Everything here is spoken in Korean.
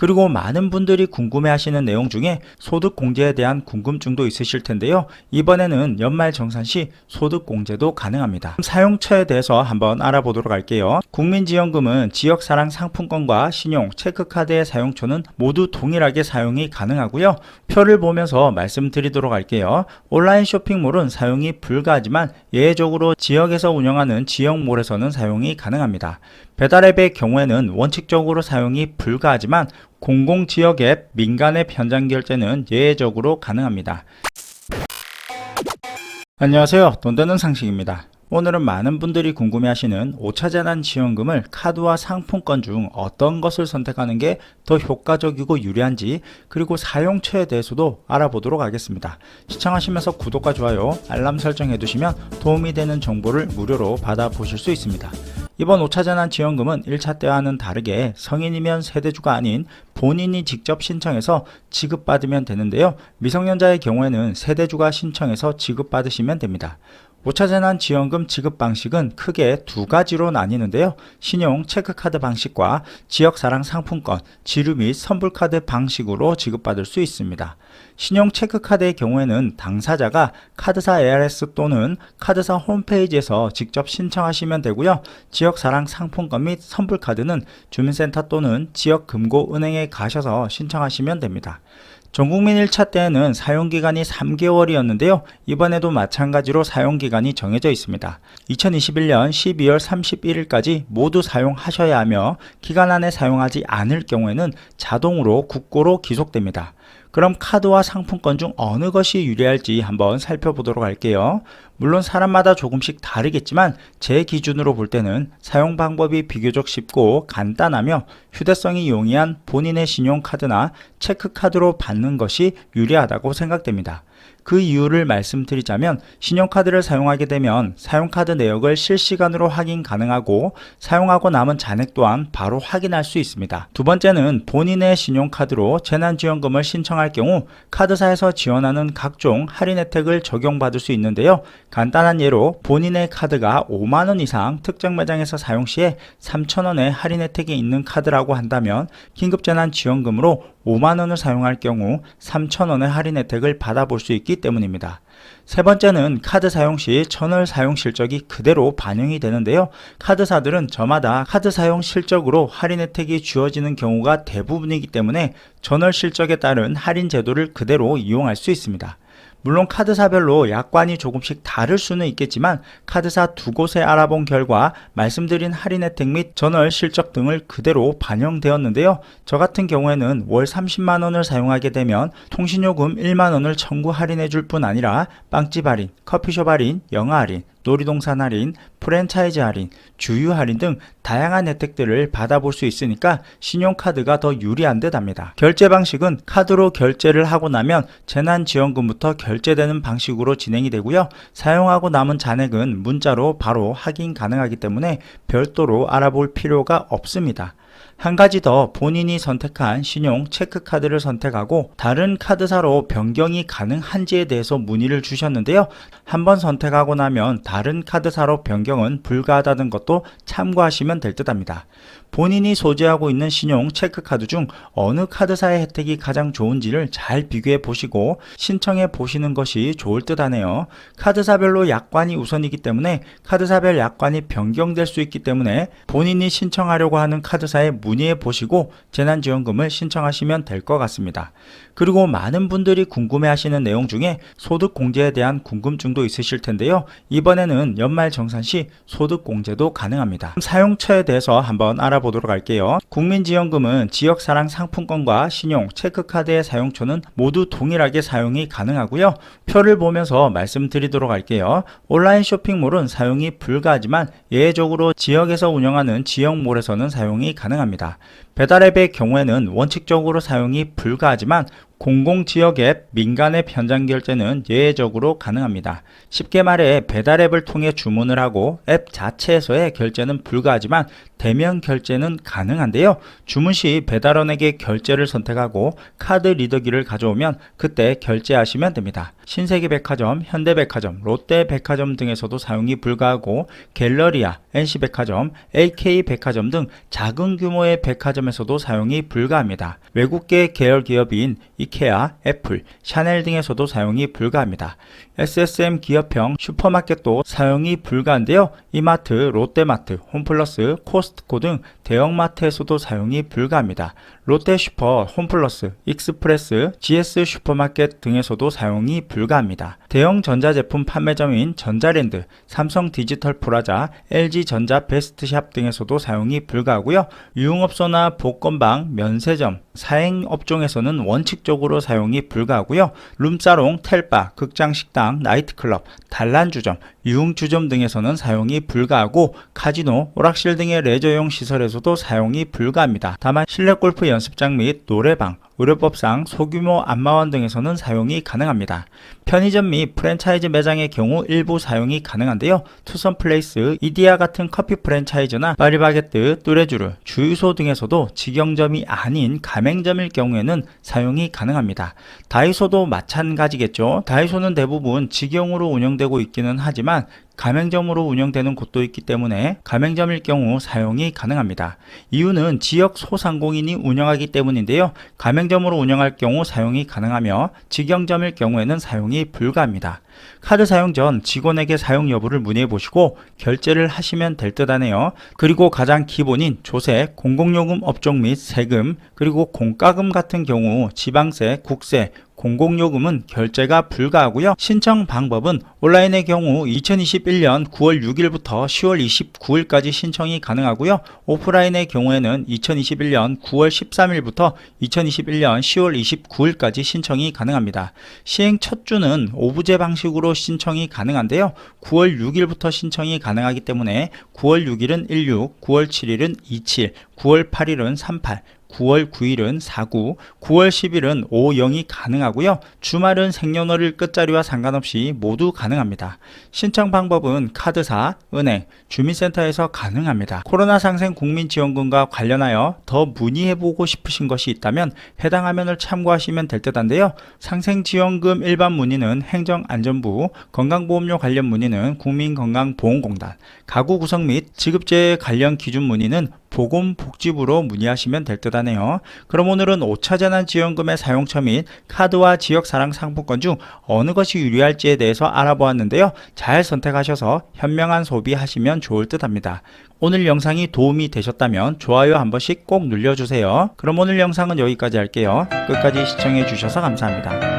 그리고 많은 분들이 궁금해하시는 내용 중에 소득 공제에 대한 궁금증도 있으실 텐데요. 이번에는 연말정산 시 소득 공제도 가능합니다. 사용처에 대해서 한번 알아보도록 할게요. 국민지원금은 지역사랑 상품권과 신용, 체크카드의 사용처는 모두 동일하게 사용이 가능하고요. 표를 보면서 말씀드리도록 할게요. 온라인 쇼핑몰은 사용이 불가하지만 예외적으로 지역에서 운영하는 지역몰에서는 사용이 가능합니다. 배달앱의 경우에는 원칙적으로 사용이 불가하지만 공공지역 앱, 민간앱 현장 결제는 예외적으로 가능합니다. 안녕하세요. 돈 되는 상식입니다. 오늘은 많은 분들이 궁금해하시는 5차 재난지원금을 카드와 상품권 중 어떤 것을 선택하는 게 더 효과적이고 유리한지, 그리고 사용처에 대해서도 알아보도록 하겠습니다. 시청하시면서 구독과 좋아요, 알람 설정해 두시면 도움이 되는 정보를 무료로 받아보실 수 있습니다. 이번 5차 재난지원금은 1차 때와는 다르게 성인이면 세대주가 아닌 본인이 직접 신청해서 지급받으면 되는데요. 미성년자의 경우에는 세대주가 신청해서 지급받으시면 됩니다. 5차 재난지원금 지급 방식은 크게 두 가지로 나뉘는데요. 신용, 체크카드 방식과 지역사랑 상품권, 지류 및 선불카드 방식으로 지급받을 수 있습니다. 신용 체크카드의 경우에는 당사자가 카드사 ARS 또는 카드사 홈페이지에서 직접 신청하시면 되고요. 지역사랑 상품권 및 선불카드는 주민센터 또는 지역금고은행에 가셔서 신청하시면 됩니다. 전국민 1차 때에는 사용기간이 3개월이었는데요. 이번에도 마찬가지로 사용기간이 정해져 있습니다. 2021년 12월 31일까지 모두 사용하셔야 하며 기간 안에 사용하지 않을 경우에는 자동으로 국고로 기속됩니다. 그럼 카드와 상품권 중 어느 것이 유리할지 한번 살펴보도록 할게요. 물론 사람마다 조금씩 다르겠지만 제 기준으로 볼 때는 사용 방법이 비교적 쉽고 간단하며 휴대성이 용이한 본인의 신용카드나 체크카드로 받는 것이 유리하다고 생각됩니다. 그 이유를 말씀드리자면 신용카드를 사용하게 되면 사용카드 내역을 실시간으로 확인 가능하고 사용하고 남은 잔액 또한 바로 확인할 수 있습니다. 두 번째는 본인의 신용카드로 재난지원금을 신청할 경우 카드사에서 지원하는 각종 할인 혜택을 적용받을 수 있는데요. 간단한 예로 본인의 카드가 5만원 이상 특정 매장에서 사용 시에 3,000원의 할인 혜택이 있는 카드라고 한다면 긴급재난지원금으로 5만원을 사용할 경우 3,000원의 할인 혜택을 받아볼 수 있기 때문입니다. 세 번째는 카드 사용 시 전월 사용 실적이 그대로 반영이 되는데요. 카드사들은 저마다 카드 사용 실적으로 할인 혜택이 주어지는 경우가 대부분이기 때문에 전월 실적에 따른 할인 제도를 그대로 이용할 수 있습니다. 물론 카드사별로 약관이 조금씩 다를 수는 있겠지만 카드사 두 곳에 알아본 결과 말씀드린 할인 혜택 및 전월 실적 등을 그대로 반영되었는데요. 저 같은 경우에는 월 30만원을 사용하게 되면 통신요금 1만원을 청구 할인해 줄 뿐 아니라 빵집 할인, 커피숍 할인, 영화 할인, 놀이동산 할인, 프랜차이즈 할인, 주유 할인 등 다양한 혜택들을 받아볼 수 있으니까 신용카드가 더 유리한 듯 합니다. 결제 방식은 카드로 결제를 하고 나면 재난지원금부터 결제되는 방식으로 진행이 되고요. 사용하고 남은 잔액은 문자로 바로 확인 가능하기 때문에 별도로 알아볼 필요가 없습니다. 한 가지 더, 본인이 선택한 신용 체크카드를 선택하고 다른 카드사로 변경이 가능한지에 대해서 문의를 주셨는데요. 한번 선택하고 나면 다른 카드사로 변경은 불가하다는 것도 참고하시면 될 듯 합니다. 본인이 소지하고 있는 신용 체크카드 중 어느 카드사의 혜택이 가장 좋은지를 잘 비교해 보시고 신청해 보시는 것이 좋을 듯 하네요. 카드사별로 약관이 우선이기 때문에 카드사별 약관이 변경될 수 있기 때문에 본인이 신청하려고 하는 카드사에 문의해 보시고 재난지원금을 신청하시면 될 것 같습니다. 그리고 많은 분들이 궁금해하시는 내용 중에 소득 공제에 대한 궁금증도 있으실 텐데요. 이번에는 연말정산 시 소득 공제도 가능합니다. 사용처에 대해서 한번 알아보도록 할게요. 국민지원금은 지역사랑 상품권과 신용, 체크카드의 사용처는 모두 동일하게 사용이 가능하고요. 표를 보면서 말씀드리도록 할게요. 온라인 쇼핑몰은 사용이 불가하지만 예외적으로 지역에서 운영하는 지역몰에서는 사용이 가능합니다. 배달앱의 경우에는 원칙적으로 사용이 불가하지만 공공지역 앱, 민간앱 현장 결제는 예외적으로 가능합니다. 쉽게 말해 배달앱을 통해 주문을 하고 앱 자체에서의 결제는 불가하지만 대면 결제는 가능한데요. 주문 시 배달원에게 결제를 선택하고 카드 리더기를 가져오면 그때 결제하시면 됩니다. 신세계백화점, 현대백화점, 롯데백화점 등에서도 사용이 불가하고 갤러리아, NC백화점, AK백화점 등 작은 규모의 백화점에서도 사용이 불가합니다. 외국계 계열 기업인 이케아, 애플, 샤넬 등에서도 사용이 불가합니다. SSM 기업형 슈퍼마켓도 사용이 불가한데요. 이마트, 롯데마트, 홈플러스, 코스트코 등 대형마트에서도 사용이 불가합니다. 롯데슈퍼, 홈플러스, 익스프레스, GS 슈퍼마켓 등에서도 사용이 불가합니다. 대형 전자제품 판매점인 전자랜드, 삼성 디지털 프라자, LG전자 베스트샵 등에서도 사용이 불가하고요. 유흥업소나 복권방, 면세점, 사행업종에서는 원칙적으로 사용이 불가하고요. 룸사롱, 텔바, 극장식당, 나이트클럽, 단란주점, 유흥주점 등에서는 사용이 불가하고 카지노, 오락실 등의 레저용 시설에서도 사용이 불가합니다. 다만 실내 골프 연습장 및 노래방, 의료법상 소규모 안마원 등에서는 사용이 가능합니다. 편의점 및 프랜차이즈 매장의 경우 일부 사용이 가능한데요. 투썸플레이스, 이디야 같은 커피 프랜차이즈나 파리바게뜨, 뚜레쥬르, 주유소 등에서도 직영점이 아닌 가맹점일 경우에는 사용이 가능합니다. 다이소도 마찬가지겠죠. 다이소는 대부분 직영으로 운영되고 있기는 하지만 가맹점으로 운영되는 곳도 있기 때문에 가맹점일 경우 사용이 가능합니다. 이유는 지역 소상공인이 운영하기 때문인데요. 가맹점으로 운영할 경우 사용이 가능하며 직영점일 경우에는 사용이 불가합니다. 카드 사용 전 직원에게 사용 여부를 문의해 보시고 결제를 하시면 될 듯 하네요. 그리고 가장 기본인 조세, 공공요금 업종 및 세금, 그리고 공과금 같은 경우 지방세, 국세, 공공요금은 결제가 불가하고요. 신청 방법은 온라인의 경우 2021년 9월 6일부터 10월 29일까지 신청이 가능하고요. 오프라인의 경우에는 2021년 9월 13일부터 2021년 10월 29일까지 신청이 가능합니다. 시행 첫 주는 오부제 방식으로 신청이 가능한데요. 9월 6일부터 신청이 가능하기 때문에 9월 6일은 16, 9월 7일은 27, 9월 8일은 38, 9월 9일은 49, 9월 10일은 50이 가능하고요. 주말은 생년월일 끝자리와 상관없이 모두 가능합니다. 신청 방법은 카드사, 은행, 주민센터에서 가능합니다. 코로나 상생 국민지원금과 관련하여 더 문의해보고 싶으신 것이 있다면 해당 화면을 참고하시면 될 듯한데요. 상생지원금 일반 문의는 행정안전부, 건강보험료 관련 문의는 국민건강보험공단, 가구 구성 및 지급제 관련 기준 문의는 보건복지부로 문의하시면 될 듯하네요. 그럼 오늘은 5차 재난지원금의 사용처 및 카드와 지역사랑 상품권 중 어느 것이 유리할지에 대해서 알아보았는데요. 잘 선택하셔서 현명한 소비하시면 좋을 듯합니다. 오늘 영상이 도움이 되셨다면 좋아요 한 번씩 꼭 눌러주세요. 그럼 오늘 영상은 여기까지 할게요. 끝까지 시청해 주셔서 감사합니다.